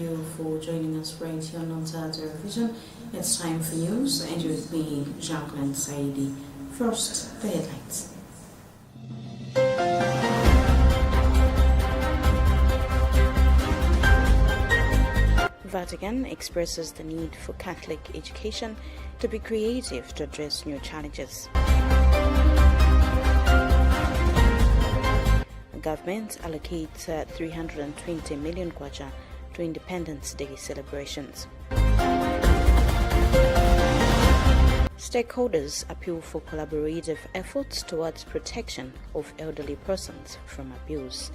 you for joining us right here on Luntha Television. It's time for news, and with me, Jacqueline Saidi. First, the headlines. Vatican expresses the need for Catholic education to be creative to address new challenges. Government allocates 320 million kwacha to Independence Day celebrations. Stakeholders appeal for collaborative efforts towards protection of elderly persons from abuse.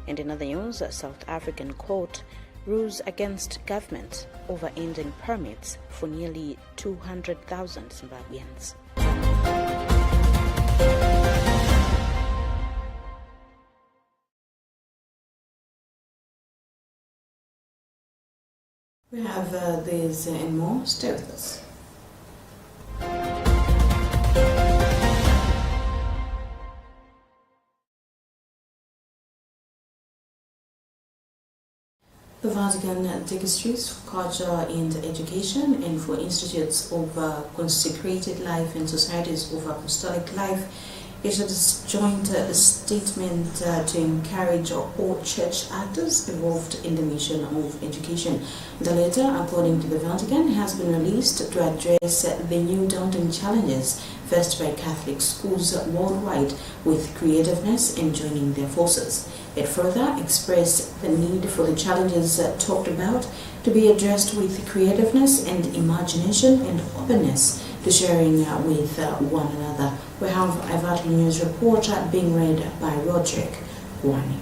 And in other news, a South African court rules against government over ending permits for nearly 200,000 Zimbabweans. We have these and more. Stay with us. The Vatican Dicasteries for Culture and Education and for Institutes of Consecrated Life and Societies of Apostolic Life issued a joint statement to encourage all church actors involved in the mission of education. The letter, according to the Vatican, has been released to address the new daunting challenges faced by Catholic schools worldwide with creativeness and joining their forces. It further expressed the need for the challenges talked about to be addressed with creativeness and imagination and openness to sharing with one another. We have a Vatican News report being read by Roderick Guani.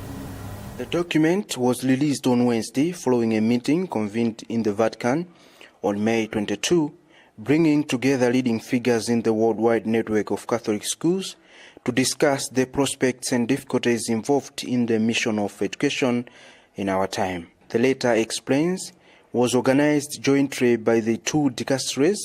The document was released on Wednesday following a meeting convened in the Vatican on May 22, bringing together leading figures in the worldwide network of Catholic schools to discuss the prospects and difficulties involved in the mission of education in our time. The letter explains was organized jointly by the two dicasteries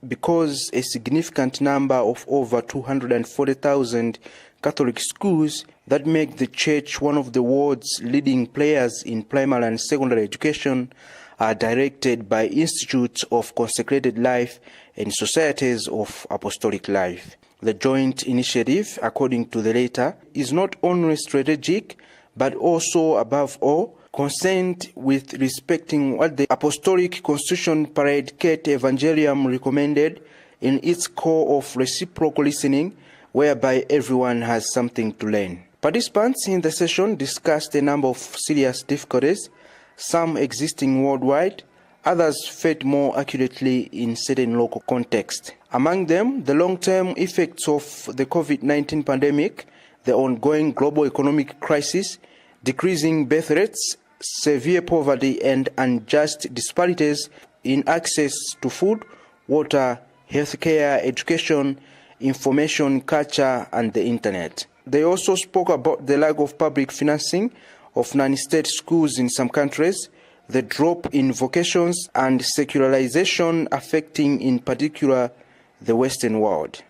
because a significant number of over 240,000 Catholic schools that make the Church one of the world's leading players in primary and secondary education are directed by institutes of consecrated life and societies of apostolic life. The joint initiative, according to the letter, is not only strategic but also, above all, concerned with respecting what the Apostolic Constitution Predicate Evangelium recommended in its core of reciprocal listening, whereby everyone has something to learn. Participants in the session discussed a number of serious difficulties, some existing worldwide, others felt more accurately in certain local contexts. Among them, the long-term effects of the COVID-19 pandemic, the ongoing global economic crisis, decreasing birth rates, severe poverty and unjust disparities in access to food, water, healthcare, education, information, culture, and the internet. They also spoke about the lack of public financing of non-state schools in some countries, the drop in vocations, and secularization affecting in particular the Western world.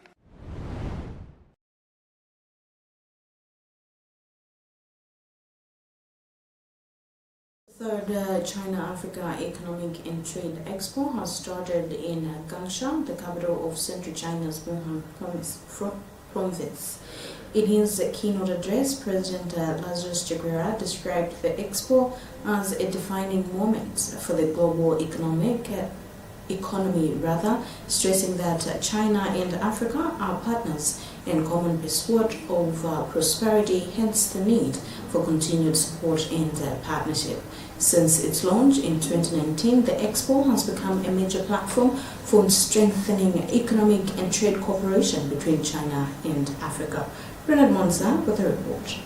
The third China-Africa Economic and Trade Expo has started in Gangsha, the capital of Central China's Wuhan province. In his keynote address, President Lazarus Chakwera described the expo as a defining moment for the global economy, stressing that China and Africa are partners in common pursuit of prosperity, hence the need for continued support and partnership. Since its launch in 2019, the Expo has become a major platform for strengthening economic and trade cooperation between China and Africa. Bernard Monza with a report.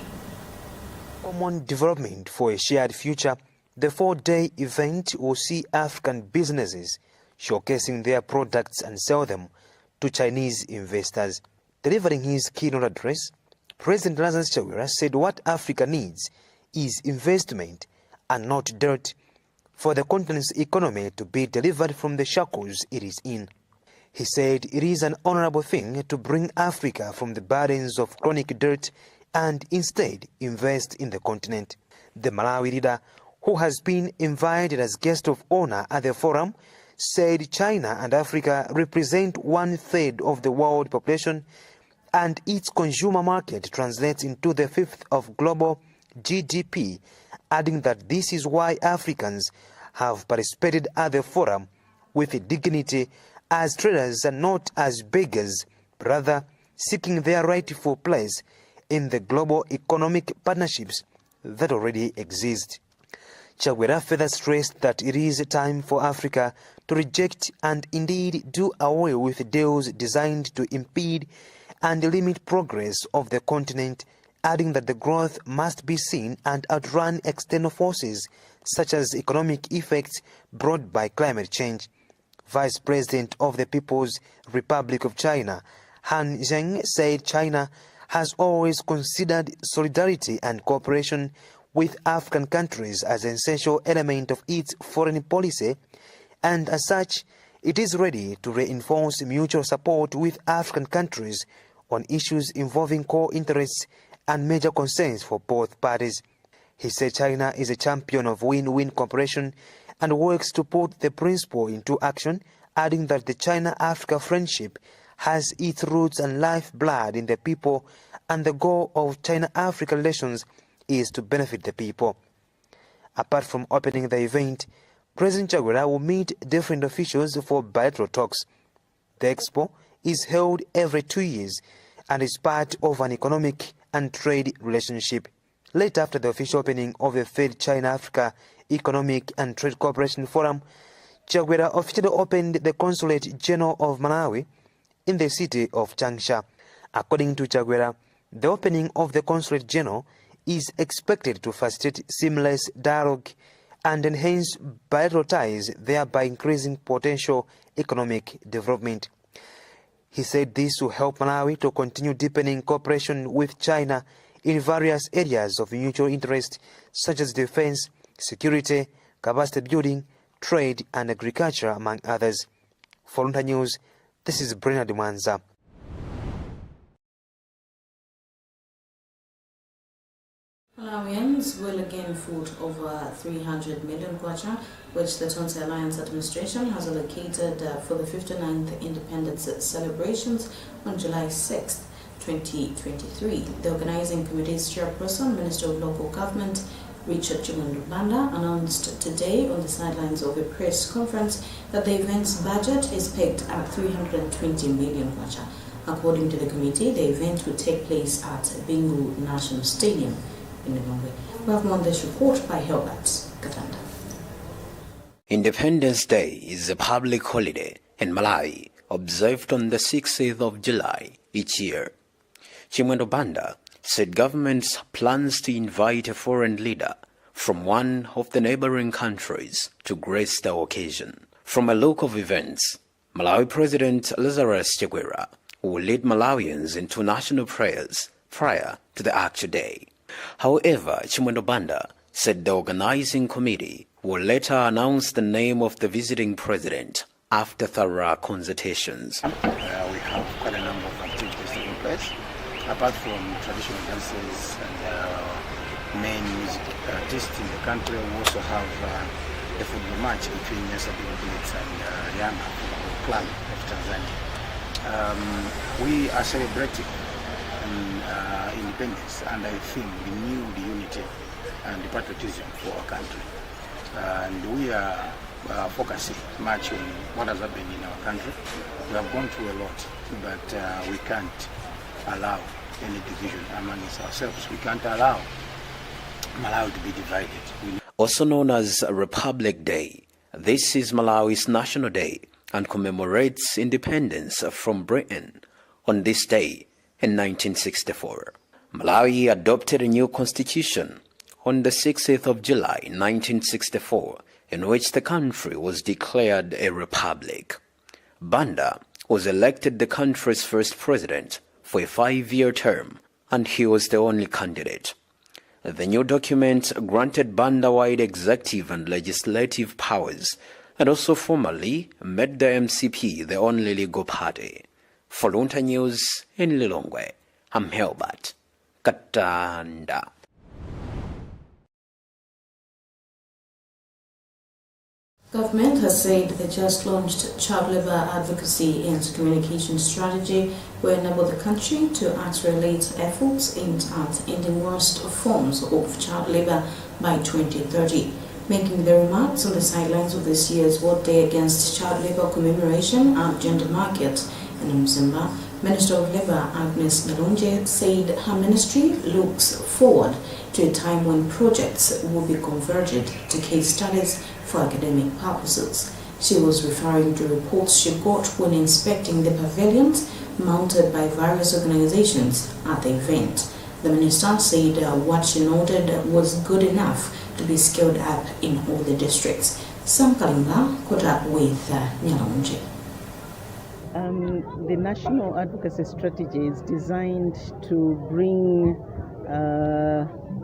Common Development for a Shared Future, the 4-day event will see African businesses showcasing their products and sell them to Chinese investors. Delivering his keynote address, President Lazarus Chakwera said what Africa needs is investment and not dirt for the continent's economy to be delivered from the shackles it is in. He said it is an honorable thing to bring Africa from the burdens of chronic dirt and instead invest in the continent. The Malawi leader who has been invited as guest of honor at the forum, said China and Africa represent 1/3 of the world population and its consumer market translates into the 1/5 of global GDP, adding that this is why Africans have participated at the forum with dignity as traders and not as beggars, rather seeking their rightful place in the global economic partnerships that already exist. Chaguera further stressed that it is time for Africa to reject and indeed do away with deals designed to impede and limit progress of the continent, adding that the growth must be seen and outrun external forces such as economic effects brought by climate change. Vice President of the People's Republic of China, Han Zheng, said China has always considered solidarity and cooperation with African countries as an essential element of its foreign policy, and as such, it is ready to reinforce mutual support with African countries on issues involving core interests and major concerns for both parties. He said China is a champion of win-win cooperation and works to put the principle into action, adding that the China-Africa friendship has its roots and lifeblood in the people, and the goal of China-Africa relations is to benefit the people. Apart from opening the event, President Chaguera will meet different officials for bilateral talks. The expo is held every 2 years and is part of an economic and trade relationship. Late after the official opening of the 3rd China-Africa Economic and Trade Cooperation Forum, Chaguera officially opened the Consulate General of Malawi in the city of Changsha. According to Chaguera, the opening of the Consulate General is expected to facilitate seamless dialogue and enhance bilateral ties, thereby increasing potential economic development. He said this will help Malawi to continue deepening cooperation with China in various areas of mutual interest, such as defense, security, capacity building, trade, and agriculture, among others. For Luntha News, this is Bernard Mwanza. Malawians will again vote over 300 million kwacha, which the Tonse Alliance administration has allocated for the 59th independence celebrations on July 6, 2023. The organizing committee's chairperson, Minister of Local Government, Richard Banda, announced today on the sidelines of a press conference that the event's budget is pegged at 320 million kwacha. According to the committee, the event will take place at Bingu National Stadium in Lilongwe. We have more on this report by Helbert Katanda. Independence Day is a public holiday in Malawi, observed on the 6th of July each year. Chimwendo Banda said government plans to invite a foreign leader from one of the neighboring countries to grace the occasion. From a look of events, Malawi President Lazarus Chakwera will lead Malawians into national prayers prior to the actual day. However, Chimwendo Banda said the organizing committee will later announce the name of the visiting president after thorough consultations. We have quite a number of activities taking place. Apart from traditional dances and main music artists in the country, we also have the football match between Yasa Bullets and Yanga Football Club of Tanzania. We are celebrating independence, and I think renewed unity and patriotism for our country. And we are focusing much on what has happened in our country. We have gone through a lot, but we can't allow any division amongst ourselves. We can't allow Malawi to be divided. Also known as Republic Day, this is Malawi's national day and commemorates independence from Britain. On this day, in 1964, Malawi adopted a new constitution on the 6th of July 1964, in which the country was declared a republic. Banda was elected the country's first president for a 5-year term, and he was the only candidate. The new document granted Banda wide executive and legislative powers, and also formally made the MCP the only legal party. For Luntha News in Lilongwe, I'm Helbert Katanda. Government has said they just launched child labour advocacy and communication strategy will enable the country to accelerate efforts aimed at ending worst forms of child labour by 2030. Making the remarks on the sidelines of this year's World Day Against Child Labour commemoration at Gender Market in Mzimba, Minister of Labour Agnes Luntha said her ministry looks forward to a time when projects will be converted to case studies for academic purposes. She was referring to reports she got when inspecting the pavilions mounted by various organizations at the event. The minister said what she noted was good enough to be scaled up in all the districts. Sam Kalimba caught up with Nyalonje. The National Advocacy Strategy is designed to bring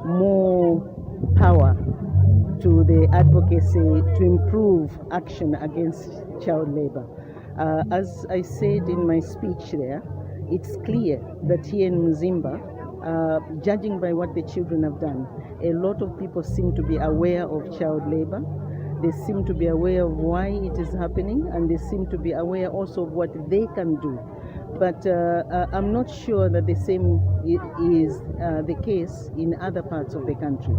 more power to the advocacy to improve action against child labor. As I said in my speech there, it's clear that here in Mzimba, judging by what the children have done, a lot of people seem to be aware of child labor. They seem to be aware of why it is happening, and they seem to be aware also of what they can do. But I'm not sure that the same is the case in other parts of the country,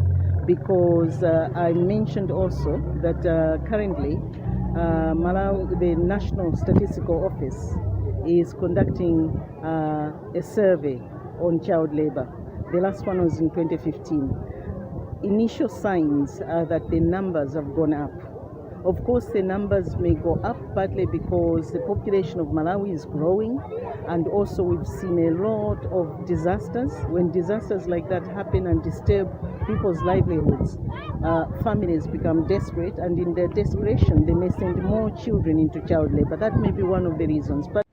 because I mentioned also that currently Malawi, the National Statistical Office, is conducting a survey on child labor. The last one was in 2015. Initial signs are that the numbers have gone up. Of course, the numbers may go up partly because the population of Malawi is growing, and also we've seen a lot of disasters. When disasters like that happen and disturb people's livelihoods, families become desperate, and in their desperation, they may send more children into child labor. That may be one of the reasons. But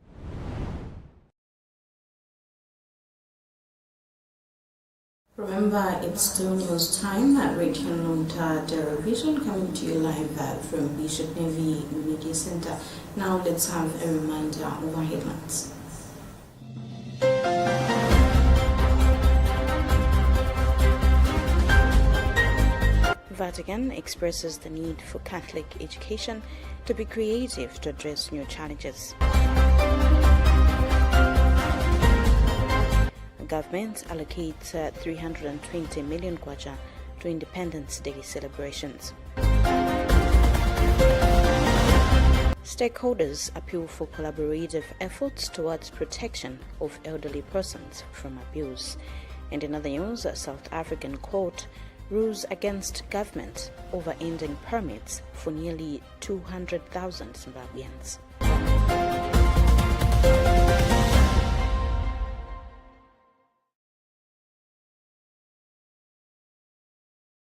remember, it's still news time at Radio Luntha Television, coming to you live from Bishop Navy Media Center. Now let's have a reminder of our headlines. Vatican expresses the need for Catholic education to be creative to address new challenges. Government allocates 320 million kwacha to Independence Day celebrations. Stakeholders appeal for collaborative efforts towards protection of elderly persons from abuse. And in other news, a South African court rules against government over ending permits for nearly 200,000 Zimbabweans.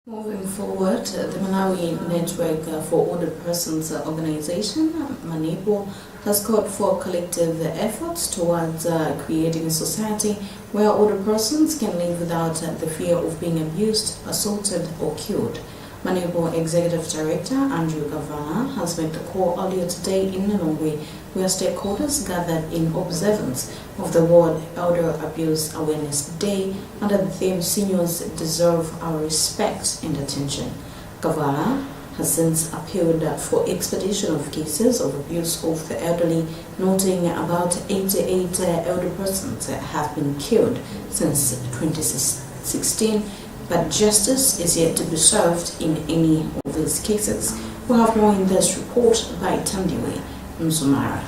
Moving forward, the Malawi Network for Older Persons Organization, MANEPO, has called for collective efforts towards creating a society where older persons can live without the fear of being abused, assaulted, or killed. MANEPO Executive Director Andrew Kavala has made the call earlier today in Norway, where stakeholders gathered in observance of the World Elder Abuse Awareness Day under the theme "Seniors Deserve Our Respect and Attention." Kavala has since appealed for expedition of cases of abuse of the elderly, noting about 88 elder persons have been killed since 2016, but justice is yet to be served in any of these cases. We have more in this report by Tandiwe Mzumara.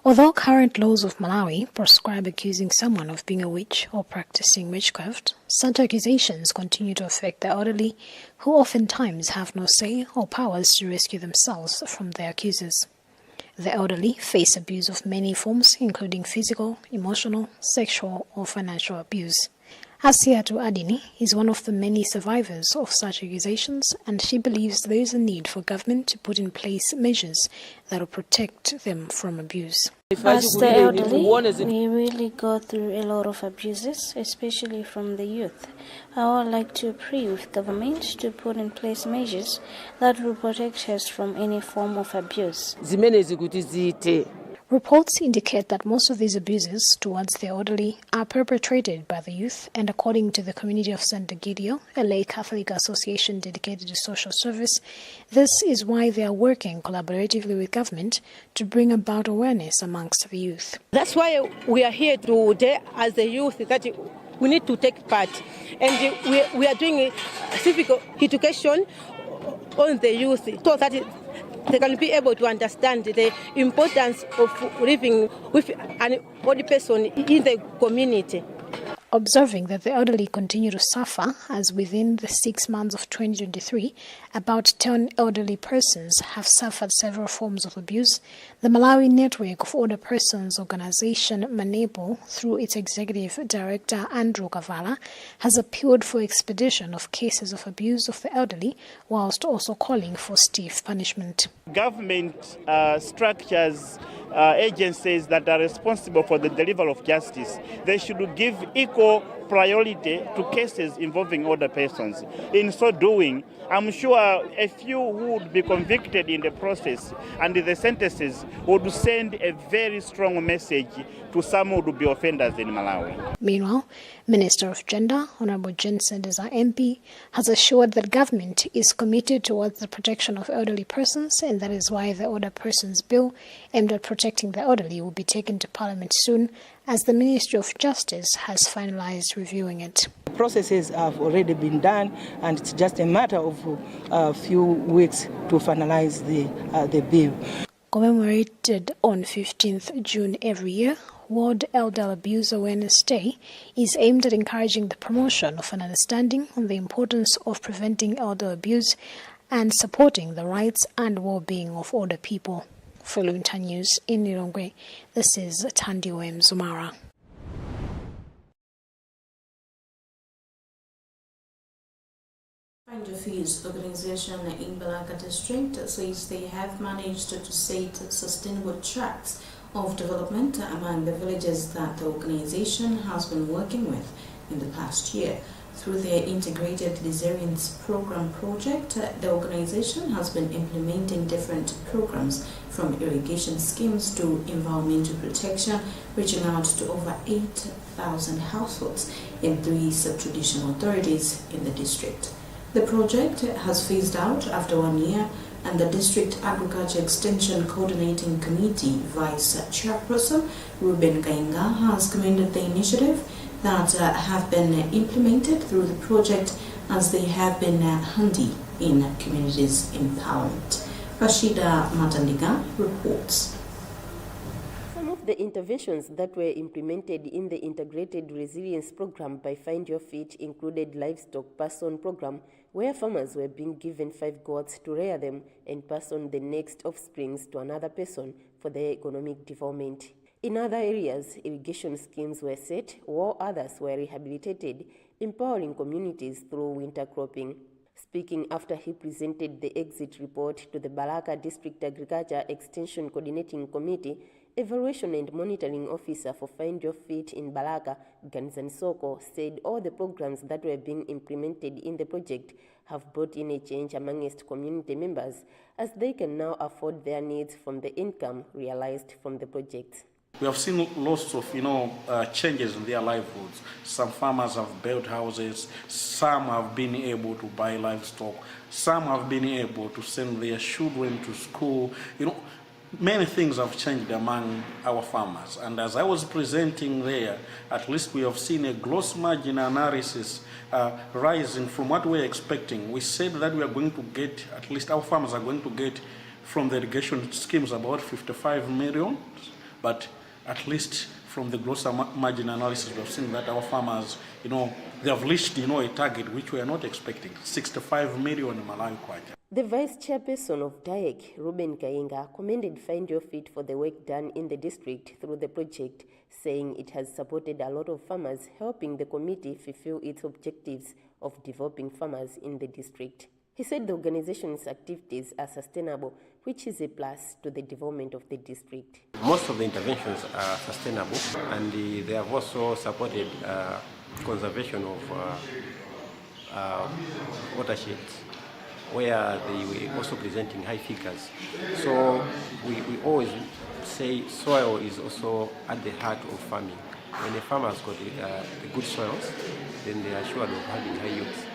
Although current laws of Malawi prescribe accusing someone of being a witch or practicing witchcraft, such accusations continue to affect the elderly, who oftentimes have no say or powers to rescue themselves from their accusers. The elderly face abuse of many forms, including physical, emotional, sexual, or financial abuse. Asiatu Adini is one of the many survivors of such accusations, and she believes there is a need for government to put in place measures that will protect them from abuse. As the elderly, we really go through a lot of abuses, especially from the youth. I would like to appeal with government to put in place measures that will protect us from any form of abuse. Reports indicate that most of these abuses towards the elderly are perpetrated by the youth, and according to the community of St. Egidio, a lay Catholic association dedicated to social service, this is why they are working collaboratively with government to bring about awareness amongst the youth. That's why we are here today as the youth, that we need to take part. And we are doing civic education on the youth so that they can be able to understand the importance of living with an old person in the community. Observing that the elderly continue to suffer, as within the 6 months of 2023, about 10 elderly persons have suffered several forms of abuse, the Malawi Network of Older Persons Organization, MANEPO, through its Executive Director Andrew Kavala, has appealed for expedition of cases of abuse of the elderly, whilst also calling for stiff punishment. Government structures, agencies that are responsible for the delivery of justice, they should give equal priority to cases involving older persons. In so doing, I'm sure a few who would be convicted in the process and the sentences would send a very strong message to some who would be offenders in Malawi. Meanwhile, Minister of Gender, Honorable Jensen Deza MP, has assured that government is committed towards the protection of elderly persons, and that is why the Older Persons Bill aimed at protecting the elderly will be taken to Parliament soon, as the Ministry of Justice has finalized reviewing it. Processes have already been done, and it's just a matter of a few weeks to finalize the bill. Commemorated on 15th June every year, World Elder Abuse Awareness Day is aimed at encouraging the promotion of an understanding on the importance of preventing elder abuse and supporting the rights and well-being of older people. For Luntha News in Lilongwe, this is Tandiwe Mzumara. Find Your Fees organization in Balaka district says they have managed to set sustainable tracks of development among the villages that the organization has been working with in the past year. Through their integrated resilience program project, the organization has been implementing different programs from irrigation schemes to environmental protection, reaching out to over 8,000 households in 3 sub-traditional authorities in the district. The project has phased out after 1 year, and the District Agriculture Extension Coordinating Committee Vice Chairperson Ruben Kainga has commended the initiative that have been implemented through the project, as they have been handy in communities' empowerment. Rashida Matandiga reports. Some of the interventions that were implemented in the Integrated Resilience Program by Find Your Feet included livestock pass-on program, where farmers were being given 5 goats to rear them and pass on the next offsprings to another person for their economic development. In other areas, irrigation schemes were set, while others were rehabilitated, empowering communities through winter cropping. Speaking after he presented the exit report to the Balaka District Agriculture Extension Coordinating Committee, Evaluation and Monitoring Officer for Find Your Feet in Balaka, Ganzan Soko, said all the programs that were being implemented in the project have brought in a change amongst community members, as they can now afford their needs from the income realized from the project. We have seen lots of, changes in their livelihoods. Some farmers have built houses, some have been able to buy livestock, some have been able to send their children to school. Many things have changed among our farmers. And as I was presenting there, at least we have seen a gross margin analysis rising from what we were expecting. We said that we are going to get, at least our farmers are going to get from the irrigation schemes about 55 million, but at least from the gross margin analysis, we have seen that our farmers, they have reached, a target which we are not expecting, 65 million in Malawi kwacha. The Vice Chairperson of DAEC, Ruben Kainga, commended Find Your Feet for the work done in the district through the project, saying it has supported a lot of farmers, helping the committee fulfill its objectives of developing farmers in the district. He said the organization's activities are sustainable, which is a plus to the development of the district. Most of the interventions are sustainable, and they have also supported conservation of watersheds. where they were also presenting high figures. So we always say soil is also at the heart of farming. When a farmer has got the good soils, then they are assured of having high yields.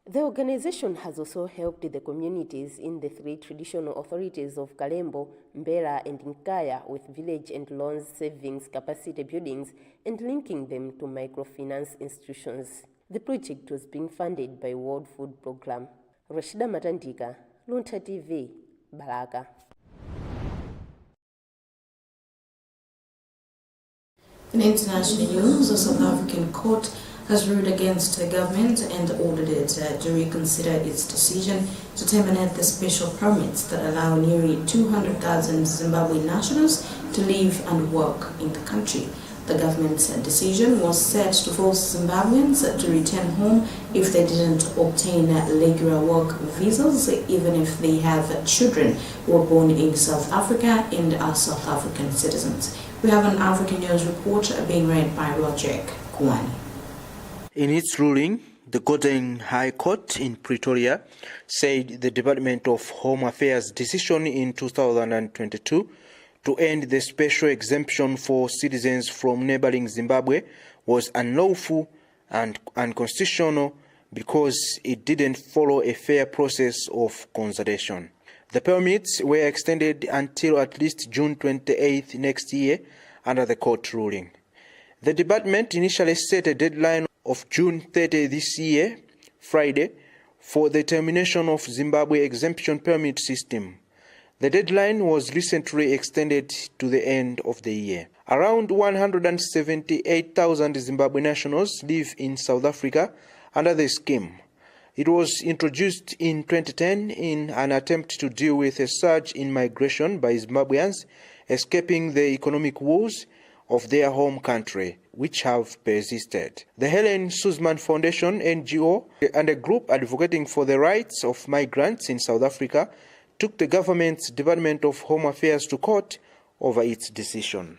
The organization has also helped the communities in the three traditional authorities of Kalembo, Mbera and Nkaya with village and loans savings capacity buildings and linking them to microfinance institutions. The project was being funded by World Food Programme. Rashida Matandika, Luntha TV, Baraka. In international news, a South African court has ruled against the government and ordered it to reconsider its decision to terminate the special permits that allow nearly 200,000 Zimbabwean nationals to live and work in the country. The government's decision was set to force Zimbabweans to return home if they didn't obtain regular work visas, even if they have children who were born in South Africa and are South African citizens. We have an African News report being read by Roger Kwani. In its ruling, the Golden High Court in Pretoria said the Department of Home Affairs' decision in 2022 to end the special exemption for citizens from neighboring Zimbabwe was unlawful and unconstitutional because it didn't follow a fair process of consultation. The permits were extended until at least June 28th next year under the court ruling. The department initially set a deadline of June 30 this year, Friday, for the termination of Zimbabwe exemption permit system. The deadline was recently extended to the end of the year. Around 178,000 Zimbabwe nationals live in South Africa under the scheme. It was introduced in 2010 in an attempt to deal with a surge in migration by Zimbabweans escaping the economic woes of their home country, which have persisted. The Helen Suzman Foundation, NGO, and a group advocating for the rights of migrants in South Africa took the government's Department of Home Affairs to court over its decision.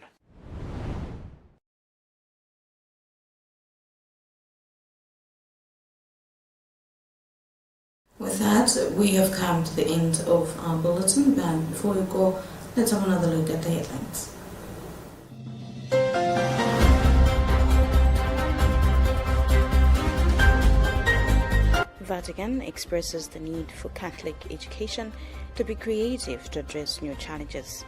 With that, we have come to the end of our bulletin, but before we go, let's have another look at the headlines. Vatican expresses the need for Catholic education to be creative to address new challenges.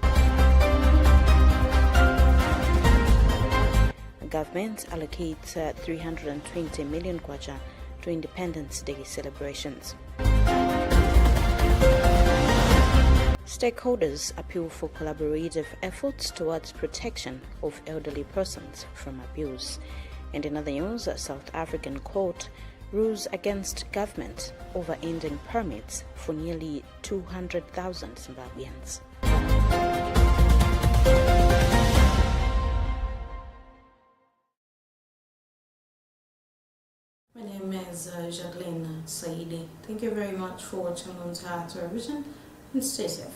Government allocates 320 million kwacha to Independence Day celebrations. Stakeholders appeal for collaborative efforts towards protection of elderly persons from abuse. And in other news, a South African court rules against government over ending permits for nearly 200,000 Zimbabweans. My name is Jacqueline Saidi. Thank you very much for watching Luntha Television and stay safe.